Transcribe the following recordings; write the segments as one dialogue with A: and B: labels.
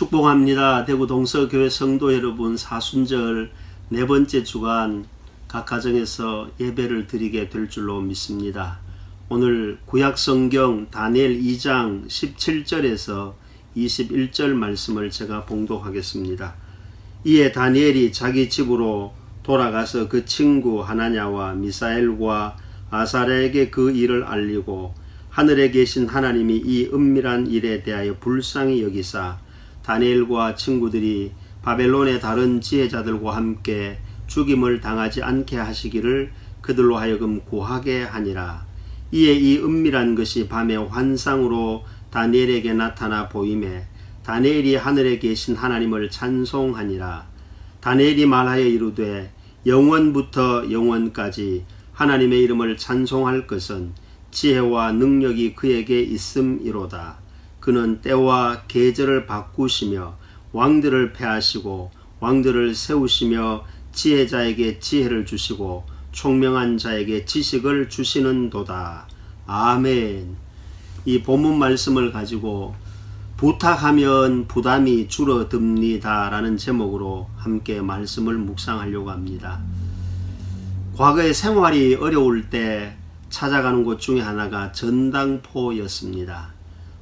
A: 축복합니다. 대구 동서교회 성도 여러분, 사순절 네 번째 주간 각 가정에서 예배를 드리게 될 줄로 믿습니다. 오늘 구약성경 다니엘 2장 17절에서 21절 말씀을 제가 봉독하겠습니다. 이에 다니엘이 자기 집으로 돌아가서 그 친구 하나냐와 미사엘과 아사랴에게 그 일을 알리고 하늘에 계신 하나님이 이 은밀한 일에 대하여 불쌍히 여기사 다니엘과 친구들이 바벨론의 다른 지혜자들과 함께 죽임을 당하지 않게 하시기를 그들로 하여금 구하게 하니라. 이에 이 은밀한 것이 밤에 환상으로 다니엘에게 나타나 보이매 다니엘이 하늘에 계신 하나님을 찬송하니라. 다니엘이 말하여 이르되 영원부터 영원까지 하나님의 이름을 찬송할 것은 지혜와 능력이 그에게 있음이로다. 그는 때와 계절을 바꾸시며 왕들을 패하시고 왕들을 세우시며 지혜자에게 지혜를 주시고 총명한 자에게 지식을 주시는도다. 아멘. 이 본문 말씀을 가지고 부탁하면 부담이 줄어듭니다 라는 제목으로 함께 말씀을 묵상하려고 합니다. 과거에 생활이 어려울 때 찾아가는 곳 중에 하나가 전당포였습니다.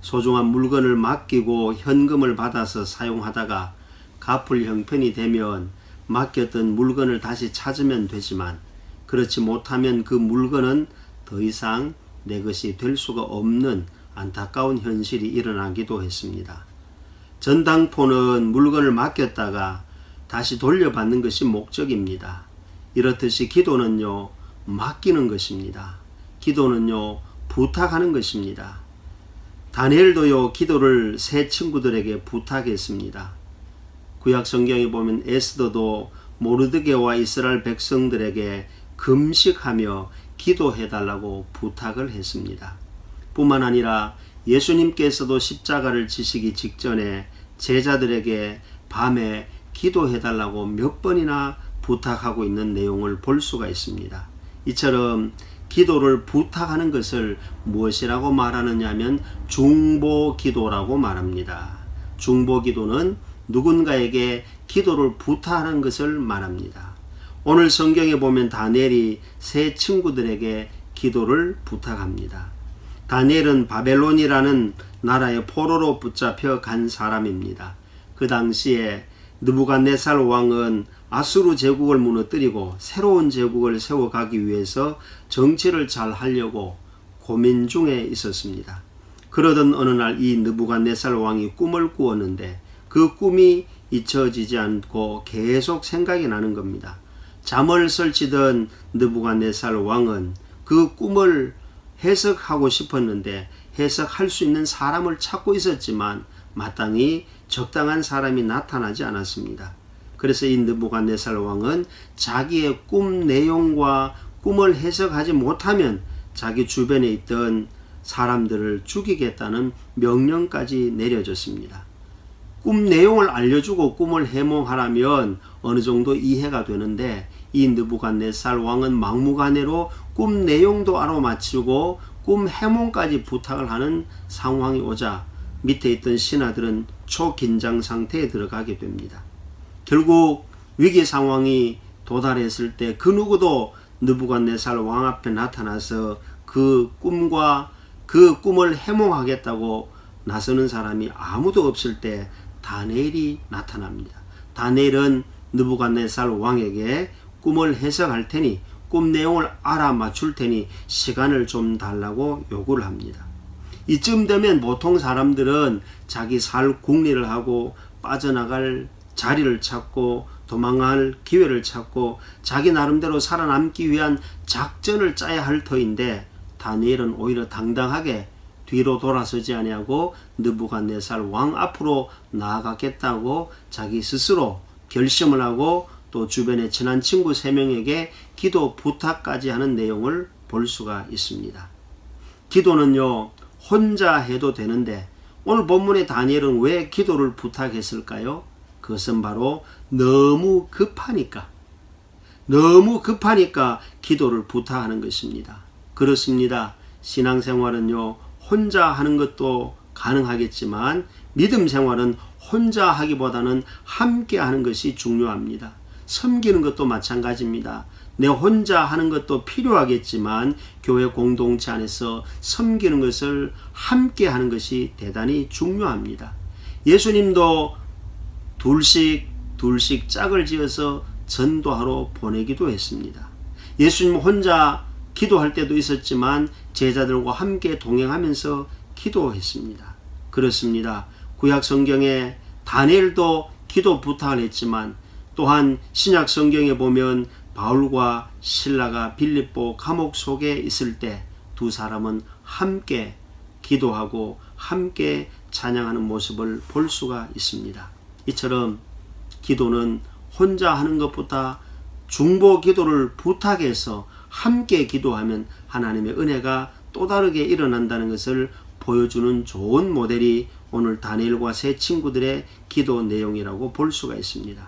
A: 소중한 물건을 맡기고 현금을 받아서 사용하다가 갚을 형편이 되면 맡겼던 물건을 다시 찾으면 되지만 그렇지 못하면 그 물건은 더 이상 내 것이 될 수가 없는 안타까운 현실이 일어나기도 했습니다. 전당포는 물건을 맡겼다가 다시 돌려받는 것이 목적입니다. 이렇듯이 기도는요, 맡기는 것입니다. 기도는요, 부탁하는 것입니다. 다니엘도요, 기도를 세 친구들에게 부탁했습니다. 구약 성경에 보면 에스더도 모르드게와 이스라엘 백성들에게 금식하며 기도해달라고 부탁을 했습니다. 뿐만 아니라 예수님께서도 십자가를 지시기 직전에 제자들에게 밤에 기도해달라고 몇 번이나 부탁하고 있는 내용을 볼 수가 있습니다. 이처럼 기도를 부탁하는 것을 무엇이라고 말하느냐 하면 중보기도라고 말합니다. 중보기도는 누군가에게 기도를 부탁하는 것을 말합니다. 오늘 성경에 보면 다니엘이 세 친구들에게 기도를 부탁합니다. 다니엘은 바벨론이라는 나라의 포로로 붙잡혀 간 사람입니다. 그 당시에 느부갓네살 왕은 아수르 제국을 무너뜨리고 새로운 제국을 세워가기 위해서 정치를 잘 하려고 고민 중에 있었습니다. 그러던 어느 날 이 느부갓네살 왕이 꿈을 꾸었는데 그 꿈이 잊혀지지 않고 계속 생각이 나는 겁니다. 잠을 설치던 느부갓네살 왕은 그 꿈을 해석하고 싶었는데 해석할 수 있는 사람을 찾고 있었지만 마땅히 적당한 사람이 나타나지 않았습니다. 그래서 이 느부갓네살 왕은 자기의 꿈 내용과 꿈을 해석하지 못하면 자기 주변에 있던 사람들을 죽이겠다는 명령까지 내려졌습니다. 꿈 내용을 알려주고 꿈을 해몽하라면 어느 정도 이해가 되는데 이 느부갓네살 왕은 막무가내로 꿈 내용도 알아맞히고 꿈 해몽까지 부탁을 하는 상황이 오자 밑에 있던 신하들은 초긴장 상태에 들어가게 됩니다. 결국 위기 상황이 도달했을 때 그 누구도 느부갓네살 왕 앞에 나타나서 그 꿈과 그 꿈을 해몽하겠다고 나서는 사람이 아무도 없을 때 다니엘이 나타납니다. 다니엘은 느부갓네살 왕에게 꿈을 해석할 테니 꿈 내용을 알아맞출 테니 시간을 좀 달라고 요구를 합니다. 이쯤 되면 보통 사람들은 자기 살 궁리를 하고 빠져나갈 자리를 찾고 도망갈 기회를 찾고 자기 나름대로 살아남기 위한 작전을 짜야 할 터인데 다니엘은 오히려 당당하게 뒤로 돌아서지 아니하고 느부갓네살 왕 앞으로 나아가겠다고 자기 스스로 결심을 하고 또 주변의 친한 친구 3명에게 기도 부탁까지 하는 내용을 볼 수가 있습니다. 기도는요, 혼자 해도 되는데 오늘 본문의 다니엘은 왜 기도를 부탁했을까요? 그것은 바로 너무 급하니까 기도를 부탁하는 것입니다. 그렇습니다. 신앙생활은요, 혼자 하는 것도 가능하겠지만 믿음 생활은 혼자 하기보다는 함께 하는 것이 중요합니다. 섬기는 것도 마찬가지입니다. 내 혼자 하는 것도 필요하겠지만 교회 공동체 안에서 섬기는 것을 함께 하는 것이 대단히 중요합니다. 예수님도 둘씩 짝을 지어서 전도하러 보내기도 했습니다. 예수님 혼자 기도할 때도 있었지만 제자들과 함께 동행하면서 기도했습니다. 그렇습니다. 구약 성경에 다니엘도 기도 부탁을 했지만 또한 신약 성경에 보면 바울과 실라가 빌립보 감옥 속에 있을 때 두 사람은 함께 기도하고 함께 찬양하는 모습을 볼 수가 있습니다. 이처럼 기도는 혼자 하는 것보다 중보 기도를 부탁해서 함께 기도하면 하나님의 은혜가 또 다르게 일어난다는 것을 보여주는 좋은 모델이 오늘 다니엘과 세 친구들의 기도 내용이라고 볼 수가 있습니다.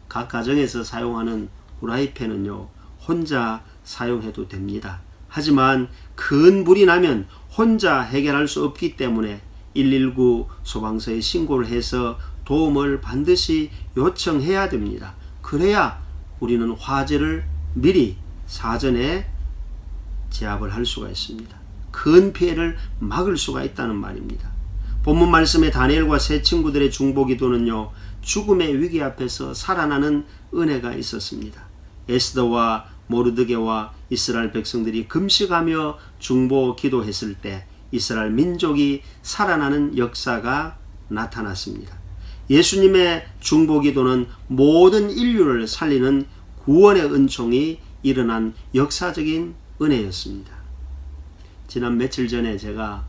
A: 각 가정에서 사용하는 후라이팬은요, 혼자 사용해도 됩니다. 하지만 큰 불이 나면 혼자 해결할 수 없기 때문에 119 소방서에 신고를 해서 도움을 반드시 요청해야 됩니다. 그래야 우리는 화재를 미리 사전에 제압을 할 수가 있습니다. 큰 피해를 막을 수가 있다는 말입니다. 본문 말씀의 다니엘과 세 친구들의 중보기도는요, 죽음의 위기 앞에서 살아나는 은혜가 있었습니다. 에스더와 모르드게와 이스라엘 백성들이 금식하며 중보 기도했을 때 이스라엘 민족이 살아나는 역사가 나타났습니다. 예수님의 중보 기도는 모든 인류를 살리는 구원의 은총이 일어난 역사적인 은혜였습니다. 지난 며칠 전에 제가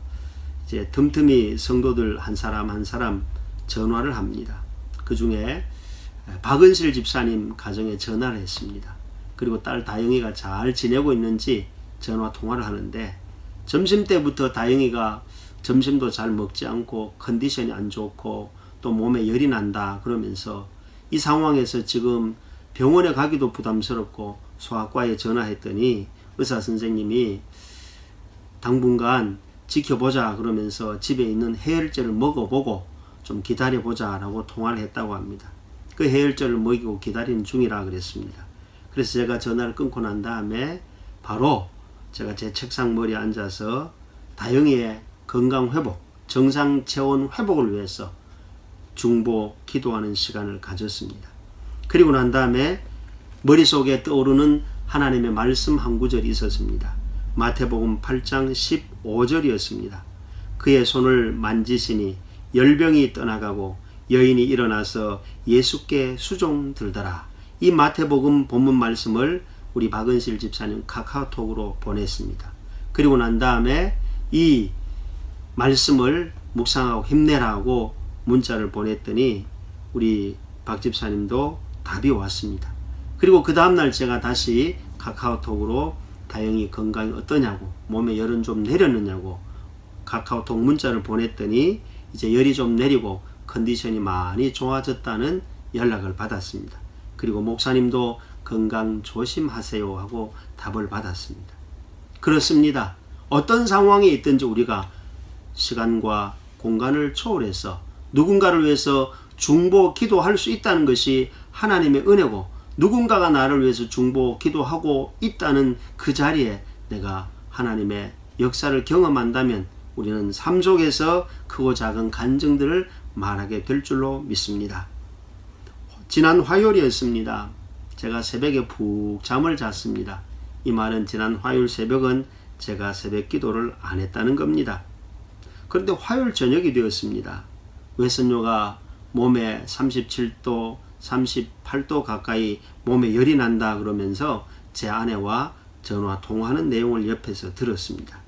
A: 이제 틈틈이 성도들 한 사람 전화를 합니다. 그 중에 박은실 집사님 가정에 전화를 했습니다. 그리고 딸 다영이가 잘 지내고 있는지 전화 통화를 하는데 점심때부터 다영이가 점심도 잘 먹지 않고 컨디션이 안 좋고 또 몸에 열이 난다 그러면서 이 상황에서 지금 병원에 가기도 부담스럽고 소아과에 전화했더니 의사 선생님이 당분간 지켜보자 그러면서 집에 있는 해열제를 먹어보고 좀 기다려보자 라고 통화를 했다고 합니다. 그 해열제를 먹이고 기다리는 중이라 그랬습니다. 그래서 제가 전화를 끊고 난 다음에 바로 제가 제 책상 머리에 앉아서 다영이의 건강 회복, 정상 체온 회복을 위해서 중보 기도하는 시간을 가졌습니다. 그리고 난 다음에 머릿속에 떠오르는 하나님의 말씀 한 구절이 있었습니다. 마태복음 8장 15절이었습니다. 그의 손을 만지시니 열병이 떠나가고 여인이 일어나서 예수께 수종 들더라. 이 마태복음 본문 말씀을 우리 박은실 집사님 카카오톡으로 보냈습니다. 그리고 난 다음에 이 말씀을 묵상하고 힘내라고 문자를 보냈더니 우리 박 집사님도 답이 왔습니다. 그리고 그 다음날 제가 다시 카카오톡으로 다영이 건강이 어떠냐고, 몸에 열은 좀 내렸느냐고 카카오톡 문자를 보냈더니 이제 열이 좀 내리고 컨디션이 많이 좋아졌다는 연락을 받았습니다. 그리고 목사님도 건강 조심하세요 하고 답을 받았습니다. 그렇습니다. 어떤 상황에 있든지 우리가 시간과 공간을 초월해서 누군가를 위해서 중보 기도할 수 있다는 것이 하나님의 은혜고, 누군가가 나를 위해서 중보 기도하고 있다는 그 자리에 내가 하나님의 역사를 경험한다면 우리는 삶 속에서 크고 작은 간증들을 말하게 될 줄로 믿습니다. 지난 화요일이었습니다. 제가 새벽에 푹 잠을 잤습니다. 이 말은 지난 화요일 새벽은 제가 새벽 기도를 안 했다는 겁니다. 그런데 화요일 저녁이 되었습니다. 외선녀가 몸에 37도, 38도 가까이 몸에 열이 난다 그러면서 제 아내와 전화 통화하는 내용을 옆에서 들었습니다.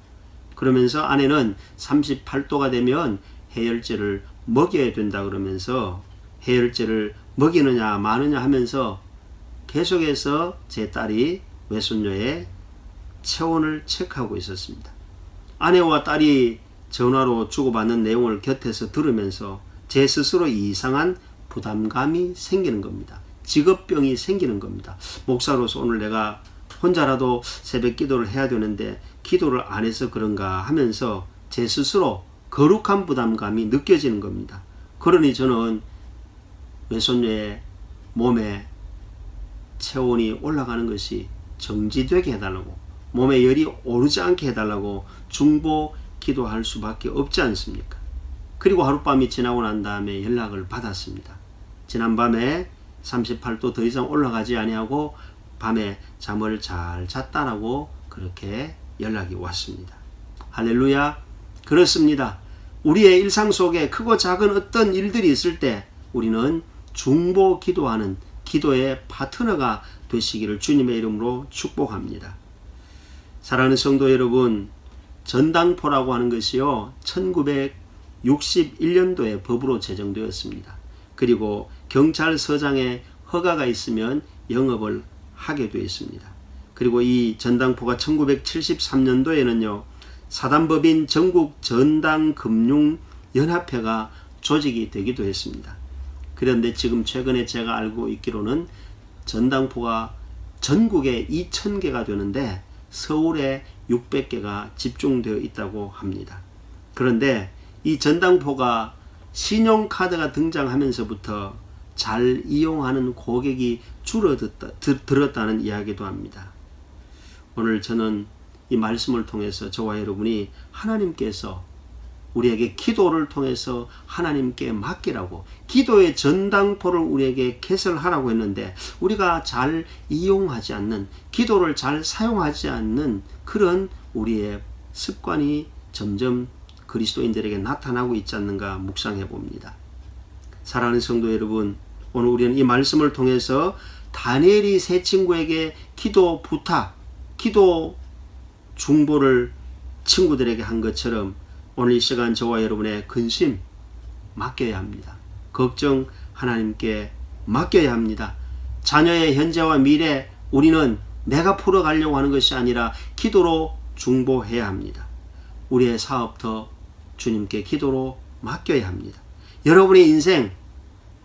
A: 그러면서 아내는 38도가 되면 해열제를 먹여야 된다 그러면서 해열제를 먹이느냐 마느냐 하면서 계속해서 제 딸이 외손녀의 체온을 체크하고 있었습니다. 아내와 딸이 전화로 주고받는 내용을 곁에서 들으면서 제 스스로 이상한 부담감이 생기는 겁니다. 직업병이 생기는 겁니다. 목사로서 오늘 내가 혼자라도 새벽 기도를 해야 되는데 기도를 안 해서 그런가 하면서 제 스스로 거룩한 부담감이 느껴지는 겁니다. 그러니 저는 외손녀의 몸에 체온이 올라가는 것이 정지되게 해달라고, 몸에 열이 오르지 않게 해달라고 중보 기도할 수밖에 없지 않습니까? 그리고 하룻밤이 지나고 난 다음에 연락을 받았습니다. 지난밤에 38도 더 이상 올라가지 아니하고 밤에 잠을 잘 잤다라고 그렇게 연락이 왔습니다. 할렐루야. 그렇습니다. 우리의 일상 속에 크고 작은 어떤 일들이 있을 때 우리는 중보 기도하는 기도의 파트너가 되시기를 주님의 이름으로 축복합니다. 사랑하는 성도 여러분, 전당포라고 하는 것이요 1961년도에 법으로 제정되었습니다. 그리고 경찰서장의 허가가 있으면 영업을 하게 되어 있습니다. 그리고 이 전당포가 1973년도에는요 사단법인 전국 전당금융연합회가 조직이 되기도 했습니다. 그런데 지금 최근에 제가 알고 있기로는 전당포가 전국에 2,000개가 되는데 서울에 600개가 집중되어 있다고 합니다. 그런데 이 전당포가 신용카드가 등장하면서부터 잘 이용하는 고객이 줄어들었다는 이야기도 합니다. 오늘 저는 이 말씀을 통해서 저와 여러분이 하나님께서 우리에게 기도를 통해서 하나님께 맡기라고, 기도의 전당포를 우리에게 개설하라고 했는데 우리가 잘 이용하지 않는, 기도를 잘 사용하지 않는 그런 우리의 습관이 점점 그리스도인들에게 나타나고 있지 않는가 묵상해 봅니다. 사랑하는 성도 여러분, 오늘 우리는 이 말씀을 통해서 다니엘이 세 친구에게 기도 부탁, 기도 중보를 친구들에게 한 것처럼 오늘 이 시간 저와 여러분의 근심 맡겨야 합니다. 걱정 하나님께 맡겨야 합니다. 자녀의 현재와 미래 우리는 내가 풀어가려고 하는 것이 아니라 기도로 중보해야 합니다. 우리의 사업도 주님께 기도로 맡겨야 합니다. 여러분의 인생,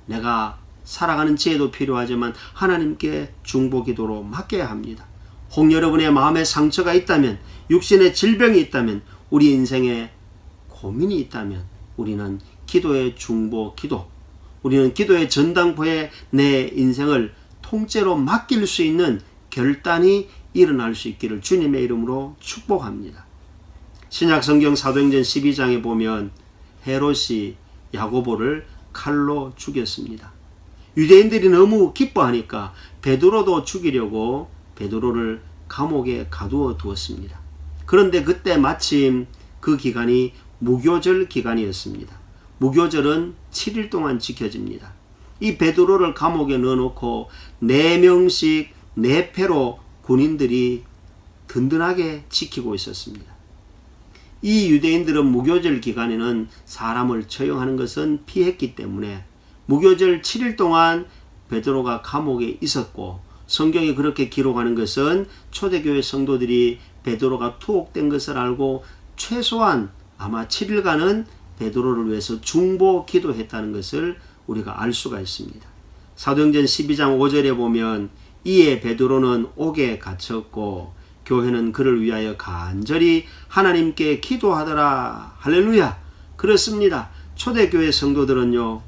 A: 내가 살아가는 지혜도 필요하지만 하나님께 중보 기도로 맡겨야 합니다. 혹 여러분의 마음에 상처가 있다면, 육신의 질병이 있다면, 우리 인생에 고민이 있다면 우리는 기도의 중보 기도, 우리는 기도의 전당포에 내 인생을 통째로 맡길 수 있는 결단이 일어날 수 있기를 주님의 이름으로 축복합니다. 신약성경 사도행전 12장에 보면 헤롯이 야고보를 칼로 죽였습니다. 유대인들이 너무 기뻐하니까 베드로도 죽이려고 베드로를 감옥에 가두어 두었습니다. 그런데 그때 마침 그 기간이 무교절 기간이었습니다. 무교절은 7일 동안 지켜집니다. 이 베드로를 감옥에 넣어놓고 4명씩 4패로 군인들이 든든하게 지키고 있었습니다. 이 유대인들은 무교절 기간에는 사람을 처형하는 것은 피했기 때문에 무교절 7일 동안 베드로가 감옥에 있었고, 성경이 그렇게 기록하는 것은 초대교회 성도들이 베드로가 투옥된 것을 알고 최소한 아마 7일간은 베드로를 위해서 중보 기도했다는 것을 우리가 알 수가 있습니다. 사도행전 12장 5절에 보면 이에 베드로는 옥에 갇혔고 교회는 그를 위하여 간절히 하나님께 기도하더라. 할렐루야. 그렇습니다. 초대교회 성도들은요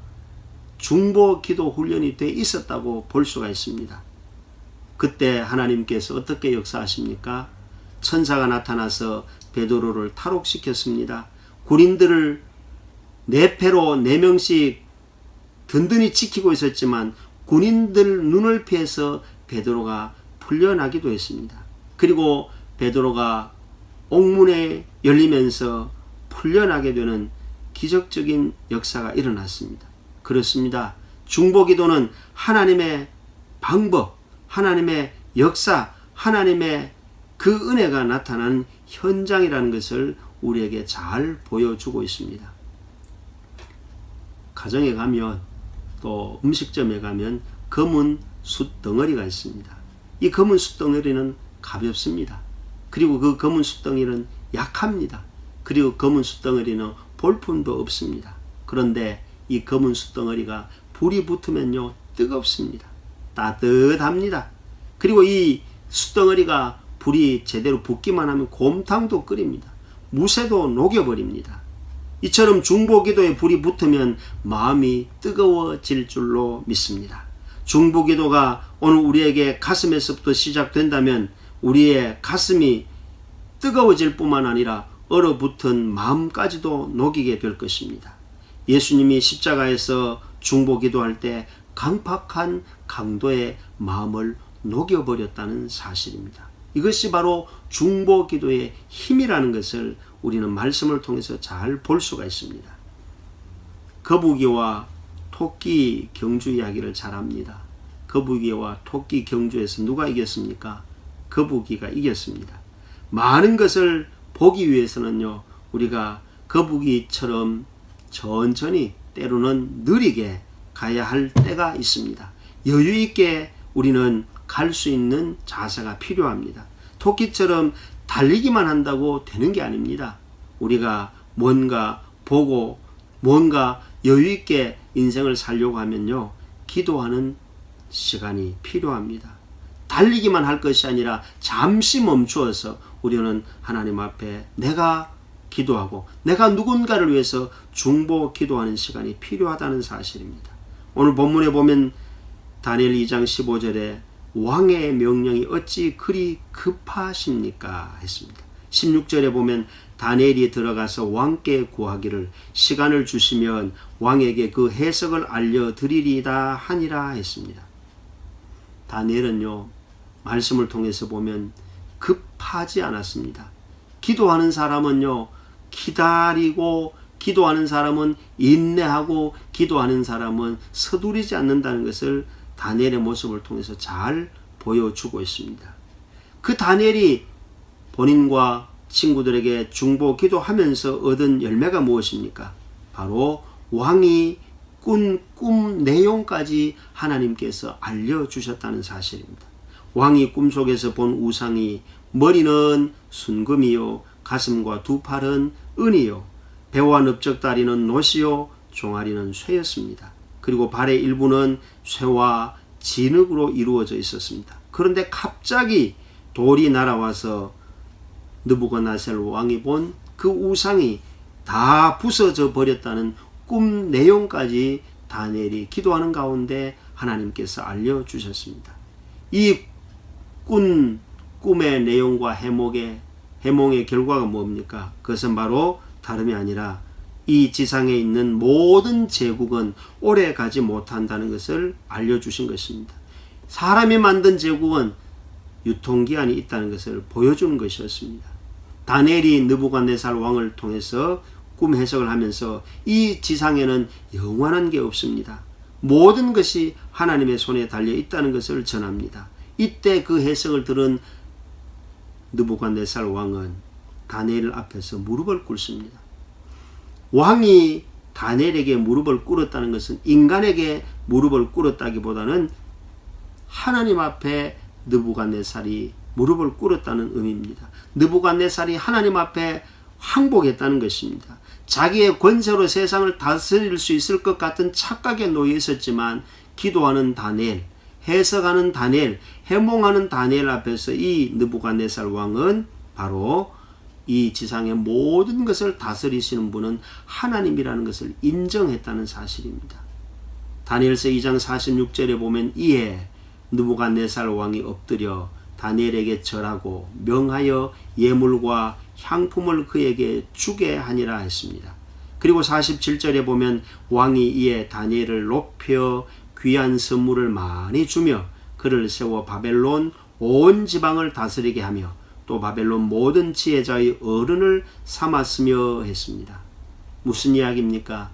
A: 중보 기도 훈련이 돼 있었다고 볼 수가 있습니다. 그때 하나님께서 어떻게 역사하십니까? 천사가 나타나서 베드로를 탈옥시켰습니다. 군인들을 4패로 4명씩 든든히 지키고 있었지만 군인들 눈을 피해서 베드로가 풀려나기도 했습니다. 그리고 베드로가 옥문에 열리면서 풀려나게 되는 기적적인 역사가 일어났습니다. 그렇습니다. 중보기도는 하나님의 방법, 하나님의 역사, 하나님의 그 은혜가 나타나는 현장이라는 것을 우리에게 잘 보여주고 있습니다. 가정에 가면 또 음식점에 가면 검은 숯덩어리가 있습니다. 이 검은 숯덩어리는 가볍습니다. 그리고 그 검은 숯덩어리는 약합니다. 그리고 검은 숯덩어리는 볼품도 없습니다. 그런데 이 검은 숯덩어리가 불이 붙으면요 뜨겁습니다. 따뜻합니다. 그리고 이 숯덩어리가 불이 제대로 붙기만 하면 곰탕도 끓입니다. 무쇠도 녹여버립니다. 이처럼 중보기도에 불이 붙으면 마음이 뜨거워질 줄로 믿습니다. 중보기도가 오늘 우리에게 가슴에서부터 시작된다면 우리의 가슴이 뜨거워질 뿐만 아니라 얼어붙은 마음까지도 녹이게 될 것입니다. 예수님이 십자가에서 중보기도할 때 강팍한 강도의 마음을 녹여버렸다는 사실입니다. 이것이 바로 중보기도의 힘이라는 것을 우리는 말씀을 통해서 잘 볼 수가 있습니다. 거북이와 토끼 경주 이야기를 잘 합니다. 거북이와 토끼 경주에서 누가 이겼습니까? 거북이가 이겼습니다. 많은 것을 보기 위해서는요, 우리가 거북이처럼 천천히 때로는 느리게 가야 할 때가 있습니다. 여유 있게 우리는 갈 수 있는 자세가 필요합니다. 토끼처럼 달리기만 한다고 되는 게 아닙니다. 우리가 뭔가 보고 뭔가 여유 있게 인생을 살려고 하면요, 기도하는 시간이 필요합니다. 달리기만 할 것이 아니라 잠시 멈추어서 우리는 하나님 앞에 내가 기도하고 내가 누군가를 위해서 중보 기도하는 시간이 필요하다는 사실입니다. 오늘 본문에 보면 다니엘 2장 15절에 왕의 명령이 어찌 그리 급하십니까? 했습니다. 16절에 보면 다니엘이 들어가서 왕께 구하기를 시간을 주시면 왕에게 그 해석을 알려드리리다 하니라 했습니다. 다니엘은요, 말씀을 통해서 보면 급하지 않았습니다. 기도하는 사람은요, 기다리고 기도하는 사람은 인내하고 기도하는 사람은 서두르지 않는다는 것을 다니엘의 모습을 통해서 잘 보여주고 있습니다. 그 다니엘이 본인과 친구들에게 중보 기도하면서 얻은 열매가 무엇입니까? 바로 왕이 꾼 꿈 내용까지 하나님께서 알려주셨다는 사실입니다. 왕이 꿈속에서 본 우상이 머리는 순금이요, 가슴과 두 팔은 은이요, 배와 넓적다리는 노시요, 종아리는 쇠였습니다. 그리고 발의 일부는 쇠와 진흙으로 이루어져 있었습니다. 그런데 갑자기 돌이 날아와서 느부갓네살 왕이 본 그 우상이 다 부서져 버렸다는 꿈 내용까지 다니엘이 기도하는 가운데 하나님께서 알려주셨습니다. 이 꿈의 내용과 해몽의 결과가 뭡니까? 그것은 바로 다름이 아니라 이 지상에 있는 모든 제국은 오래 가지 못한다는 것을 알려주신 것입니다. 사람이 만든 제국은 유통기한이 있다는 것을 보여주는 것이었습니다. 다니엘이 느부갓네살 왕을 통해서 꿈 해석을 하면서 이 지상에는 영원한 게 없습니다. 모든 것이 하나님의 손에 달려 있다는 것을 전합니다. 이때 그 해석을 들은 느부갓네살 왕은 다니엘 앞에서 무릎을 꿇습니다. 왕이 다니엘에게 무릎을 꿇었다는 것은 인간에게 무릎을 꿇었다기보다는 하나님 앞에 느부갓네살이 무릎을 꿇었다는 의미입니다. 느부갓네살이 하나님 앞에 항복했다는 것입니다. 자기의 권세로 세상을 다스릴 수 있을 것 같은 착각에 놓여 있었지만 기도하는 다니엘, 해석하는 다니엘, 해몽하는 다니엘 앞에서 이 느부갓네살 왕은 바로 이 지상의 모든 것을 다스리시는 분은 하나님이라는 것을 인정했다는 사실입니다. 다니엘서 2장 46절에 보면 이에 느부갓네살 왕이 엎드려 다니엘에게 절하고 명하여 예물과 향품을 그에게 주게 하니라 했습니다. 그리고 47절에 보면 왕이 이에 다니엘을 높여 귀한 선물을 많이 주며 그를 세워 바벨론 온 지방을 다스리게 하며 또 바벨론 모든 지혜자의 어른을 삼았으며 했습니다. 무슨 이야기입니까?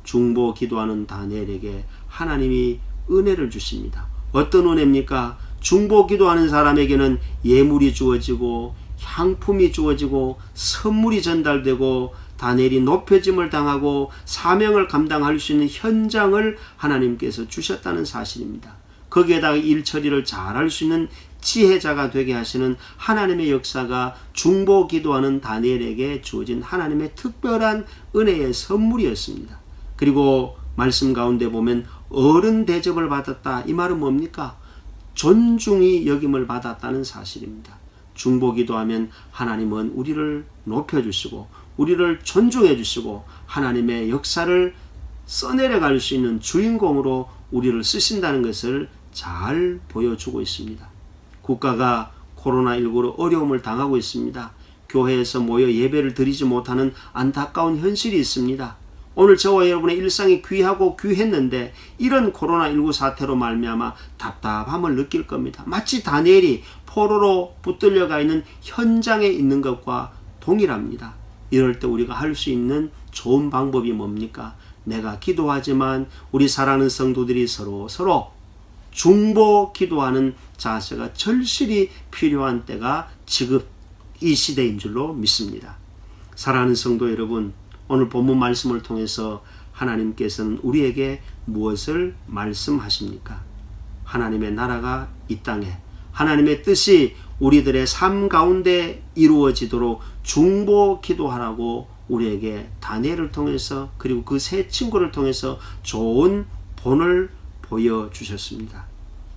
A: 중보 기도하는 다니엘에게 하나님이 은혜를 주십니다. 어떤 은혜입니까? 중보 기도하는 사람에게는 예물이 주어지고 향품이 주어지고 선물이 전달되고 다니엘이 높여짐을 당하고 사명을 감당할 수 있는 현장을 하나님께서 주셨다는 사실입니다. 거기에다가 일 처리를 잘할 수 있는 지혜자가 되게 하시는 하나님의 역사가 중보 기도하는 다니엘에게 주어진 하나님의 특별한 은혜의 선물이었습니다. 그리고 말씀 가운데 보면 어른 대접을 받았다. 이 말은 뭡니까? 존중이 여김을 받았다는 사실입니다. 중보 기도하면 하나님은 우리를 높여주시고 우리를 존중해 주시고 하나님의 역사를 써내려갈 수 있는 주인공으로 우리를 쓰신다는 것을 잘 보여주고 있습니다. 국가가 코로나19로 어려움을 당하고 있습니다. 교회에서 모여 예배를 드리지 못하는 안타까운 현실이 있습니다. 오늘 저와 여러분의 일상이 귀하고 귀했는데 이런 코로나19 사태로 말미암아 답답함을 느낄 겁니다. 마치 다니엘이 포로로 붙들려가 있는 현장에 있는 것과 동일합니다. 이럴 때 우리가 할 수 있는 좋은 방법이 뭡니까? 내가 기도하지만 우리 사랑하는 성도들이 서로 중보 기도하는 자세가 절실히 필요한 때가 지금 이 시대인 줄로 믿습니다. 사랑하는 성도 여러분, 오늘 본문 말씀을 통해서 하나님께서는 우리에게 무엇을 말씀하십니까? 하나님의 나라가 이 땅에, 하나님의 뜻이 우리들의 삶 가운데 이루어지도록 중보 기도하라고 우리에게 다니엘을 통해서 그리고 그 세 친구를 통해서 좋은 본을 보여주셨습니다.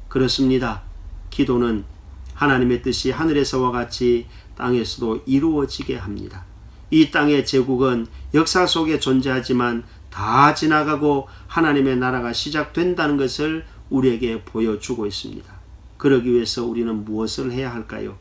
A: 그렇습니다. 기도는 하나님의 뜻이 하늘에서와 같이 땅에서도 이루어지게 합니다. 이 땅의 제국은 역사 속에 존재하지만 다 지나가고 하나님의 나라가 시작된다는 것을 우리에게 보여주고 있습니다. 그러기 위해서 우리는 무엇을 해야 할까요?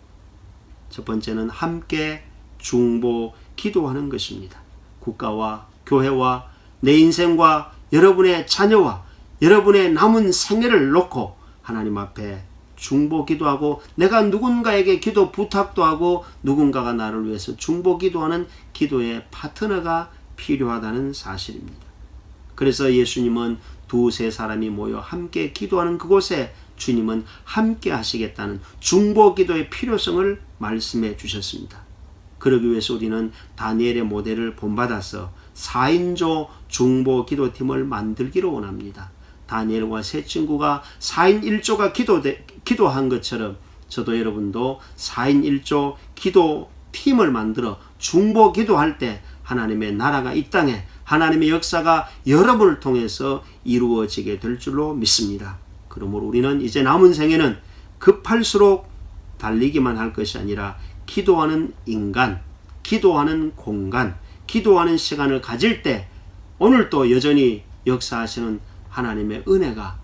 A: 첫 번째는 함께 중보 기도하는 것입니다. 국가와 교회와 내 인생과 여러분의 자녀와 여러분의 남은 생애를 놓고 하나님 앞에 중보 기도하고 내가 누군가에게 기도 부탁도 하고 누군가가 나를 위해서 중보 기도하는 기도의 파트너가 필요하다는 사실입니다. 그래서 예수님은 두세 사람이 모여 함께 기도하는 그곳에 주님은 함께 하시겠다는 중보 기도의 필요성을 말씀해 주셨습니다. 그러기 위해서 우리는 다니엘의 모델을 본받아서 4인조 중보 기도팀을 만들기를 원합니다. 다니엘과 세 친구가 4인 1조가 기도한 것처럼 저도 여러분도 4인 1조 기도팀을 만들어 중보 기도할 때 하나님의 나라가 이 땅에 하나님의 역사가 여러분을 통해서 이루어지게 될 줄로 믿습니다. 그러므로 우리는 이제 남은 생에는 급할수록 달리기만 할 것이 아니라 기도하는 인간, 기도하는 공간, 기도하는 시간을 가질 때 오늘도 여전히 역사하시는 하나님의 은혜가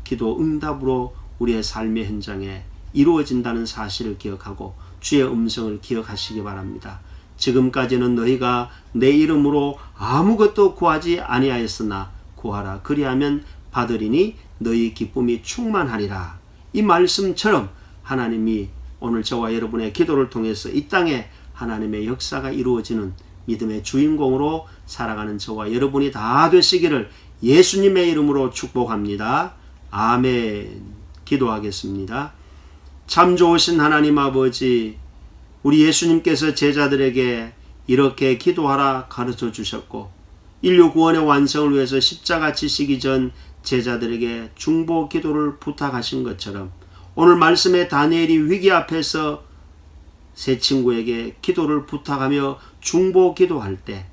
A: 기도 응답으로 우리의 삶의 현장에 이루어진다는 사실을 기억하고 주의 음성을 기억하시기 바랍니다. 지금까지는 너희가 내 이름으로 아무것도 구하지 아니하였으나 구하라 그리하면 받으리니 너희 기쁨이 충만하리라. 이 말씀처럼 하나님이 오늘 저와 여러분의 기도를 통해서 이 땅에 하나님의 역사가 이루어지는 믿음의 주인공으로 살아가는 저와 여러분이 다 되시기를 예수님의 이름으로 축복합니다. 아멘. 기도하겠습니다. 참 좋으신 하나님 아버지, 우리 예수님께서 제자들에게 이렇게 기도하라 가르쳐 주셨고 인류 구원의 완성을 위해서 십자가 지시기 전 제자들에게 중보 기도를 부탁하신 것처럼 오늘 말씀의 다니엘이 위기 앞에서 세 친구에게 기도를 부탁하며 중보 기도할 때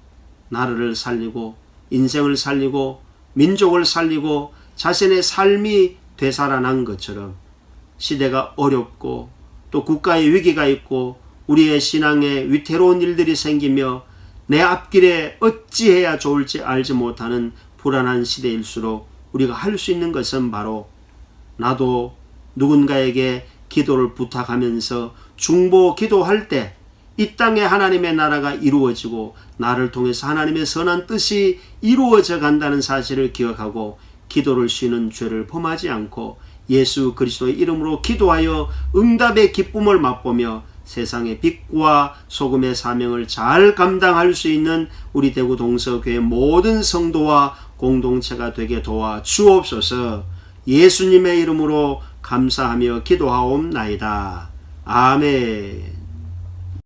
A: 나라를 살리고 인생을 살리고 민족을 살리고 자신의 삶이 되살아난 것처럼 시대가 어렵고 또 국가의 위기가 있고 우리의 신앙에 위태로운 일들이 생기며 내 앞길에 어찌해야 좋을지 알지 못하는 불안한 시대일수록 우리가 할 수 있는 것은 바로 나도 누군가에게 기도를 부탁하면서 중보 기도할 때 이 땅에 하나님의 나라가 이루어지고 나를 통해서 하나님의 선한 뜻이 이루어져 간다는 사실을 기억하고 기도를 쉬는 죄를 범하지 않고 예수 그리스도의 이름으로 기도하여 응답의 기쁨을 맛보며 세상의 빛과 소금의 사명을 잘 감당할 수 있는 우리 대구 동서교회 모든 성도와 공동체가 되게 도와 주옵소서. 예수님의 이름으로 감사하며 기도하옵나이다. 아멘.